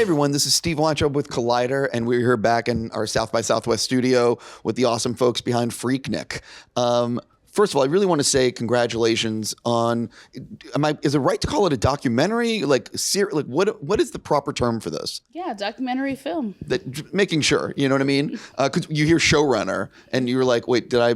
everyone, this is Steve Weintraub with Collider, and we're here back in our South by Southwest studio with the awesome folks behind Freaknik. First of all, I really want to say congratulations on. Is it right to call it a documentary? What is the proper term for this? Yeah, documentary film. Making sure, you know what I mean? Because you hear showrunner, and you're like, wait, I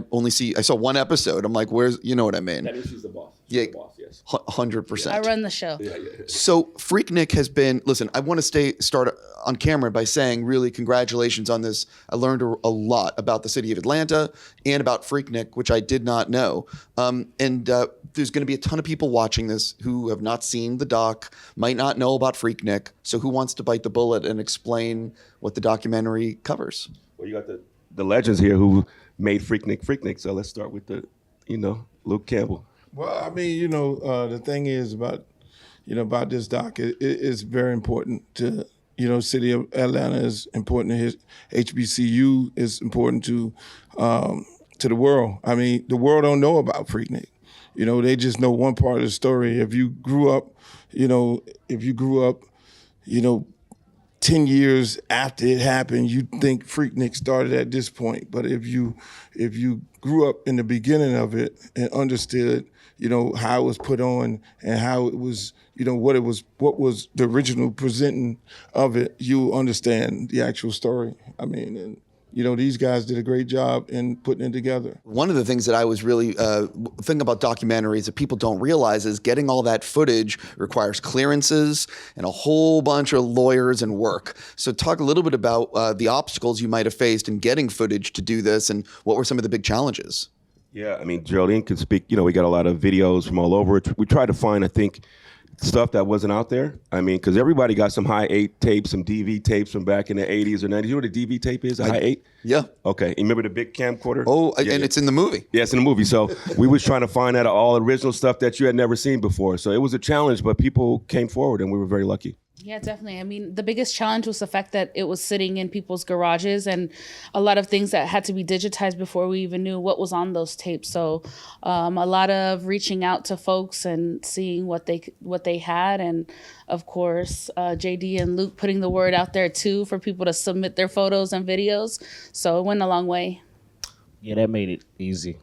saw one episode? I'm like, where's, you know what I mean? That means she's the boss. She's the boss, yes. 100%. I run the show. Yeah. So Freaknik has been, listen, I want to start on camera by saying really congratulations on this. I learned a lot about the city of Atlanta and about Freaknik, which I did not know. There's going to be a ton of people watching this who have not seen the doc, might not know about Freaknik. So who wants to bite the bullet and explain what the documentary covers? Well, you got the legends here who made Freaknik. So let's start with Luke Campbell. Well, I mean, the thing is about this doc, it's very important to, city of Atlanta is important to his HBCU is important to the world. I mean, the world don't know about Freaknik. They just know one part of the story. If you grew up, 10 years after it happened, you think Freaknik started at this point. But if you grew up in the beginning of it and understood, how it was put on and how it was, what was the original presenting of it, you understand the actual story. I mean, and these guys did a great job in putting it together. One of the things that I was really thinking about documentaries that people don't realize is getting all that footage requires clearances and a whole bunch of lawyers and work. So talk a little bit about the obstacles you might have faced in getting footage to do this and what were some of the big challenges? Yeah, I mean, Geraldine can speak. We got a lot of videos from all over. We tried to find, I think, stuff that wasn't out there. I mean, because everybody got some high 8 tapes, some DV tapes from back in the 80s or 90s. You know what a DV tape is, a high 8? Yeah. Okay, you remember the big camcorder? Oh, yeah, and it's in the movie. Yeah, it's in the movie. So we was trying to find out all original stuff that you had never seen before. So it was a challenge, but people came forward and we were very lucky. Yeah, definitely. I mean, the biggest challenge was the fact that it was sitting in people's garages and a lot of things that had to be digitized before we even knew what was on those tapes. So a lot of reaching out to folks and seeing what they had. And of course, JD and Luke putting the word out there too for people to submit their photos and videos. So it went a long way. Yeah, that made it easy.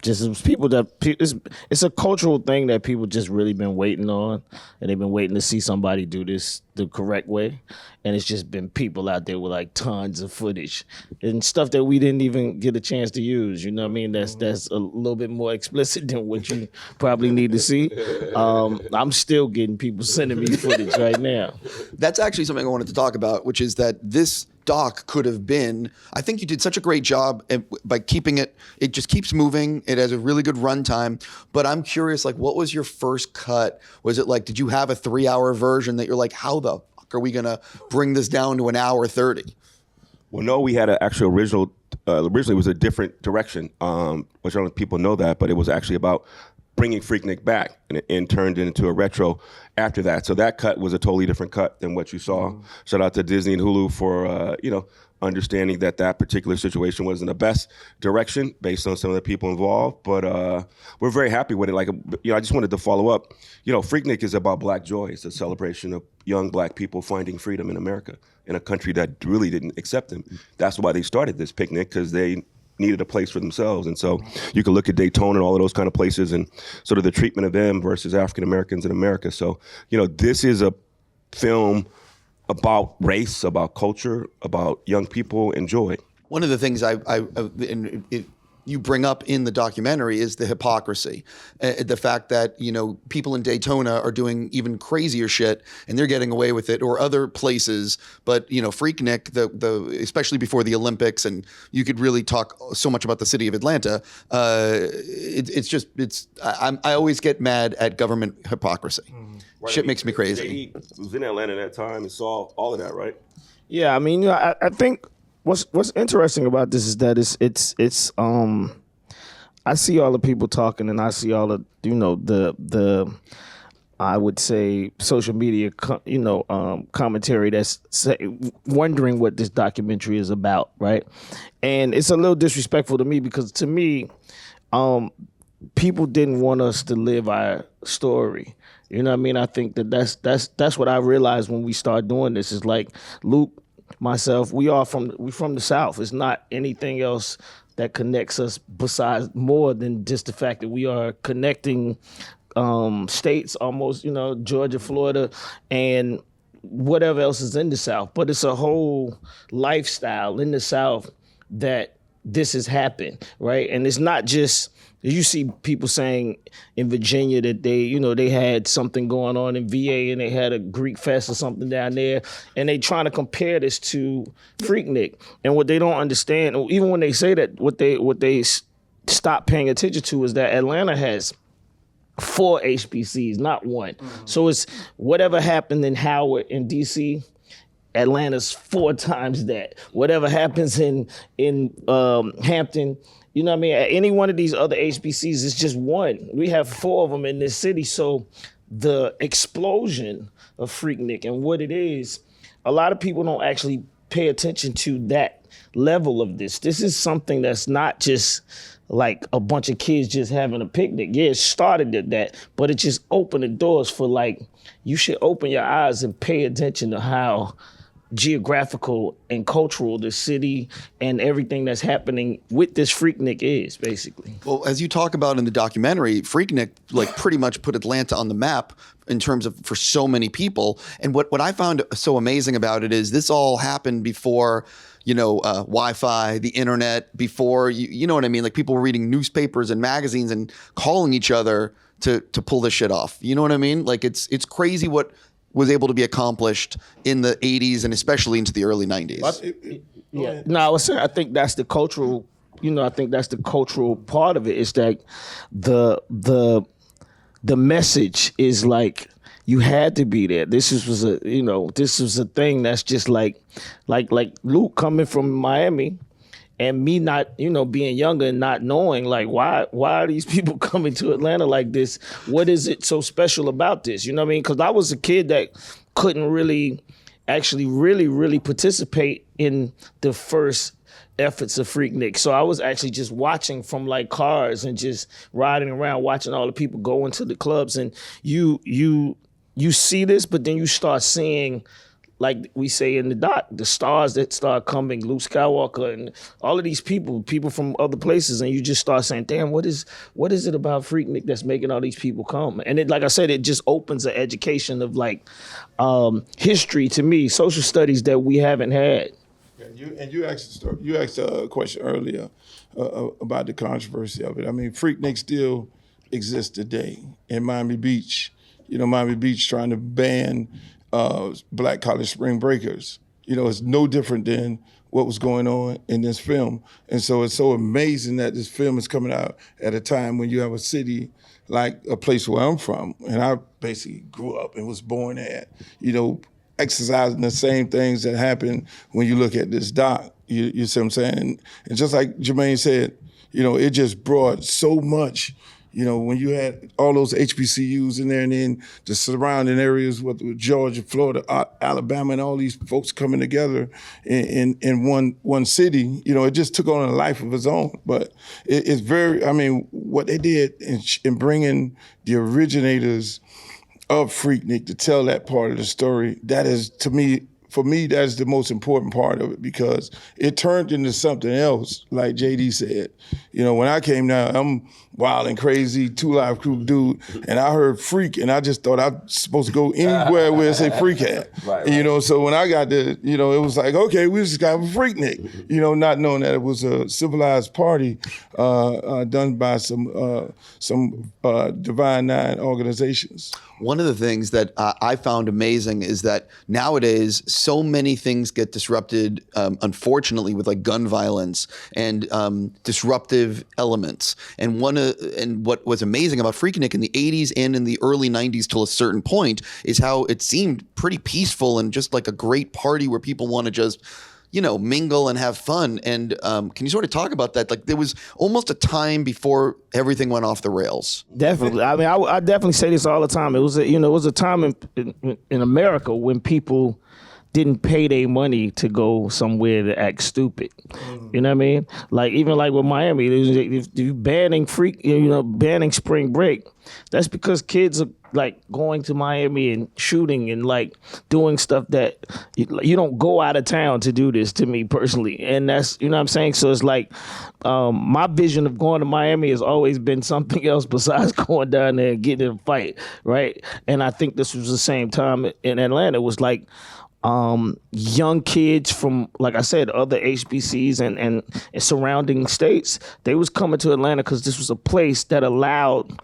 Just as people it's a cultural thing that people just really been waiting on, and they've been waiting to see somebody do this the correct way. And it's just been people out there with like tons of footage and stuff that we didn't even get a chance to use. You know what I mean? That's a little bit more explicit than what you probably need to see. I'm still getting people sending me footage right now. That's actually something I wanted to talk about, which is that this doc could have been, I think you did such a great job by keeping it just keeps moving. It has a really good runtime. But I'm curious, what was your first cut? Was it did you have a 3-hour version that you're like, how the fuck are we going to bring this down to an hour 30? Well, no, we had an actual originally it was a different direction, which I don't know if people know that, but it was actually about bringing Freaknik back and turned it into a retro after that. So that cut was a totally different cut than what you saw. Mm-hmm. Shout out to Disney and Hulu for, understanding that particular situation wasn't the best direction based on some of the people involved. But we're very happy with it. I just wanted to follow up. Freaknik is about Black joy. It's a celebration of young Black people finding freedom in America, in a country that really didn't accept them. That's why they started this picnic, because they needed a place for themselves. And so you can look at Daytona and all of those kind of places and sort of the treatment of them versus African Americans in America. So, this is a film about race, about culture, about young people and joy. One of the things you bring up in the documentary is the hypocrisy. The fact that, people in Daytona are doing even crazier shit and they're getting away with it, or other places. But, Freaknik, especially before the Olympics, and you could really talk so much about the city of Atlanta. I always get mad at government hypocrisy. Mm-hmm. Right. Shit makes me crazy. He was in Atlanta at that time and saw all of that, right? Yeah, I mean, I think what's interesting about this is that it's I see all the people talking, and I see all of the I would say social media commentary that's wondering what this documentary is about, right? And it's a little disrespectful to me, because to me, people didn't want us to live our story. You know what I mean? I think that's what I realized when we started doing this. Is like Luke, myself, we from the South. It's not anything else that connects us besides more than just the fact that we are connecting states, almost, Georgia, Florida, and whatever else is in the South. But it's a whole lifestyle in the South that this has happened, right? And it's not just, you see people saying in Virginia that they had something going on in VA and they had a Greek fest or something down there, and they trying to compare this to Freaknik. And what they don't understand, or even when they say that, what they stop paying attention to is that Atlanta has 4 HBCs, not one. Mm-hmm. So it's whatever happened in Howard in DC, Atlanta's 4 times that. Whatever happens in Hampton, you know what I mean? At any one of these other HBCs, it's just one. We have 4 of them in this city. So the explosion of Freaknik and what it is, a lot of people don't actually pay attention to that level of this. This is something that's not just like a bunch of kids just having a picnic. Yeah, it started at that, but it just opened the doors for, like, you should open your eyes and pay attention to how geographical and cultural the city and everything that's happening with this Freaknik is, basically. Well, as you talk about in the documentary, Freaknik like pretty much put Atlanta on the map in terms of for so many people. And what I found so amazing about it is this all happened before Wi-Fi, the internet, before you know what I mean? Like people were reading newspapers and magazines and calling each other to pull this shit off. You know what I mean? Like it's crazy what was able to be accomplished in the 80s and especially into the early 90s. Yeah. No, I was saying, I think that's the cultural, I think that's the cultural part of it. Is that the message is like, you had to be there. This was a thing that's just like Luke coming from Miami and me not, being younger and not knowing, like, why are these people coming to Atlanta like this? What is it so special about this? You know what I mean? Because I was a kid that couldn't really really participate in the first efforts of Freaknik. So I was actually just watching from like cars and just riding around, watching all the people go into the clubs. And you see this, but then you start seeing, like we say in the doc, the stars that start coming, Luke Skywalker and all of these people from other places, and you just start saying, damn, what is it about Freaknik that's making all these people come? And it, like I said, it just opens an education of like history to me, social studies that we haven't had. You asked a question earlier about the controversy of it. I mean, Freaknik still exists today in Miami Beach. Miami Beach trying to ban black college spring breakers. It's no different than what was going on in this film. And so it's so amazing that this film is coming out at a time when you have a city like a place where I'm from, and I basically grew up and was born at, exercising the same things that happen when you look at this doc. You see what I'm saying? And just like Jermaine said, it just brought so much. When you had all those HBCUs in there, and then the surrounding areas with Georgia, Florida, Alabama, and all these folks coming together in one city, it just took on a life of its own. But it's very, what they did in bringing the originators of Freaknik to tell that part of the story, that is, for me, that's the most important part of it, because it turned into something else, like JD said. When I came down, I'm wild and crazy, 2 Live Crew dude, and I heard Freak, and I just thought I was supposed to go anywhere where it said Freak at. Right. So when I got there, it was like, okay, we just got a Freaknik, not knowing that it was a civilized party done by some Divine Nine organizations. One of the things that I found amazing is that nowadays so many things get disrupted, unfortunately, with like gun violence and disruptive elements. And what was amazing about Freaknik in the 80s and in the early 90s till a certain point is how it seemed pretty peaceful and just like a great party where people want to just mingle and have fun. And can you sort of talk about that? Like there was almost a time before everything went off the rails. Definitely. I mean, I definitely say this all the time. It was a time in America when people didn't pay their money to go somewhere to act stupid. You know what I mean? Like even like with Miami, if you banning banning spring break, that's because kids are like going to Miami and shooting and like doing stuff that you don't go out of town to do this, to me personally. And that's, you know what I'm saying? So it's like my vision of going to Miami has always been something else besides going down there and getting in a fight, right? And I think this was the same time in Atlanta. It was like young kids from, like I said, other HBCs and surrounding states. They was coming to Atlanta because this was a place that allowed,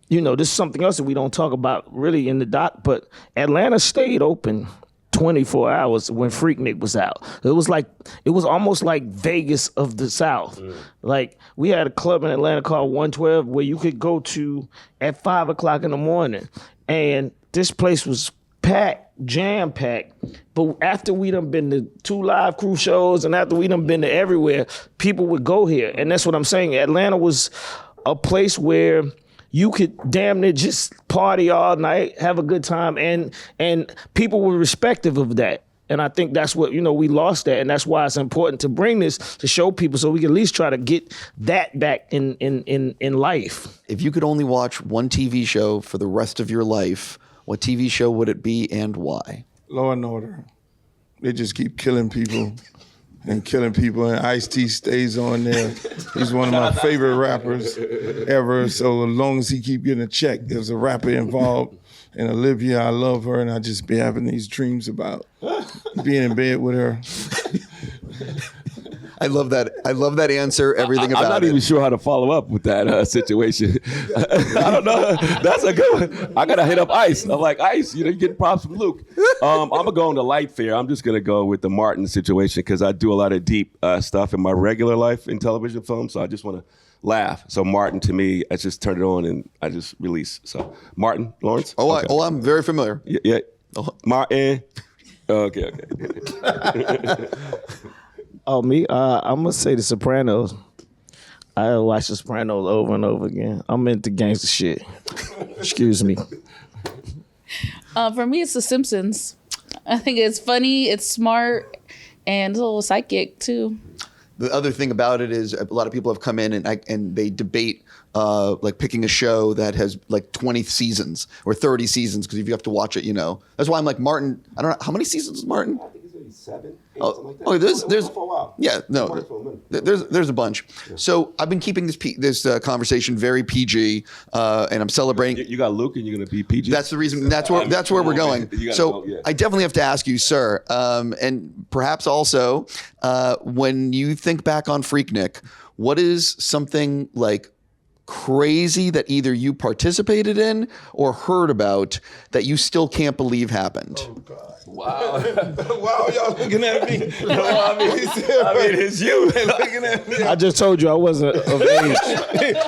this is something else that we don't talk about really in the doc, but Atlanta stayed open 24 hours when Freaknik was out. It was almost like Vegas of the South. Like we had a club in Atlanta called 112 where you could go to at 5 o'clock in the morning, and this place was packed, jam-packed. But after we done been to 2 live crew shows and after we done been to everywhere, people would go here. And that's what I'm saying. Atlanta was a place where you could damn near just party all night, have a good time, and people were respective of that. And I think that's what, we lost that. And that's why it's important to bring this to show people so we can at least try to get that back in life. If you could only watch one TV show for the rest of your life, what TV show would it be and why? Law and Order. They just keep killing people and killing people, and Ice-T stays on there. He's one of my favorite rappers ever, so as long as he keep getting a check, there's a rapper involved. And Olivia, I love her, and I just be having these dreams about being in bed with her. I love that. I love that answer. Everything about it. I'm not even sure how to follow up with that situation. I don't know. That's a good one. I gotta hit up Ice. I'm like, Ice, you get props from Luke. I'm gonna go on the light fare. I'm just gonna go with the Martin situation because I do a lot of deep stuff in my regular life in television film. So I just want to laugh. So Martin, to me, I just turn it on and I just release. So Martin, Lawrence. Okay. I'm very familiar. Yeah. Martin. Okay. Oh, me? I'm going to say The Sopranos. I watch The Sopranos over and over again. I'm into gangster shit. Excuse me. For me, it's The Simpsons. I think it's funny, it's smart, and it's a little psychic, too. The other thing about it is a lot of people have come in and they debate like picking a show that has like 20 seasons or 30 seasons because if you have to watch it, That's why I'm like, Martin, I don't know. How many seasons is Martin? I think it's maybe 7, 8, Oh, something like that. oh, there's for a while. Yeah, no, there's a bunch. Yeah. So I've been keeping this conversation very PG, and I'm celebrating. You got Luke, and you're gonna be PG. That's the reason. That's where we're going. So go, yeah. I definitely have to ask you, sir, and perhaps also when you think back on Freaknik, what is something like crazy that either you participated in or heard about that you still can't believe happened? Oh, God. Wow. Wow, y'all looking at me. I mean, it's you. Looking at me. I just told you I wasn't of age.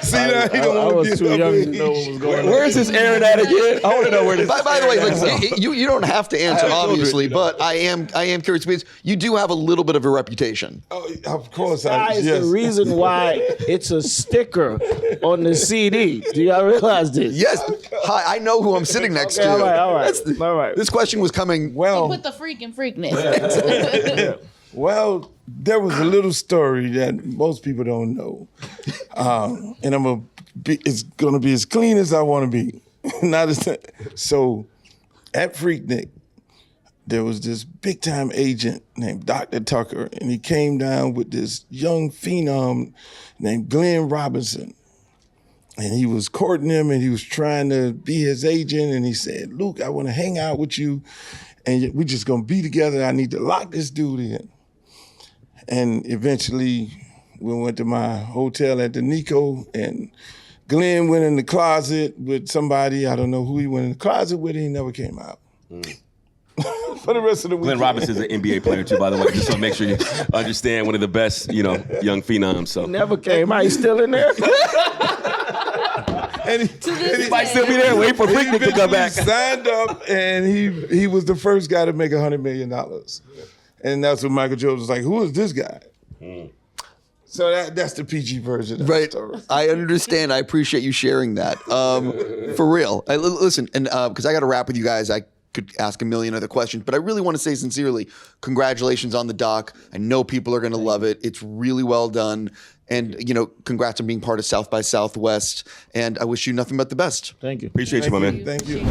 See that? He don't I want was to too young to know what was going on. Where's this Aaron at again? I want to know where this. By the way, like, you don't have to answer, obviously, but I am curious because you do have a little bit of a reputation. Oh, of course. That is yes. the reason why it's a sticker on the CD. Do y'all realize this? Yes. Hi, I know who I'm sitting next Okay, to. all right. All right. This question was coming. Well, Put the freak in Freaknik. well, there was a little story that most people don't know, and it's gonna be as clean as I want to be. Not as so. At Freaknik, there was this big time agent named Dr. Tucker, and he came down with this young phenom named Glenn Robinson. And he was courting him and he was trying to be his agent. And he said, Luke, I want to hang out with you and we're just going to be together. I need to lock this dude in. And eventually we went to my hotel at the Nico and Glenn went in the closet with somebody. I don't know who he went in the closet with. He never came out. For the rest of the weekend. Glenn Robinson's an NBA player too, by the way, just to make sure you understand, one of the best, young phenoms. So Never came out. He's still in there. And he might still be there waiting for Freaknik to come back. Signed up, and he was the first guy to make $100 million. And that's when Michael Jordan was like, "Who is this guy?" So that's the PG version of the story. I understand. I appreciate you sharing that. For real. Listen, and because I got to wrap with you guys, I could ask a million other questions, but I really want to say sincerely, congratulations on the doc. I know people are going to love it. It's really well done. And, congrats on being part of South by Southwest. And I wish you nothing but the best. Thank you. Appreciate you, my man. Thank you.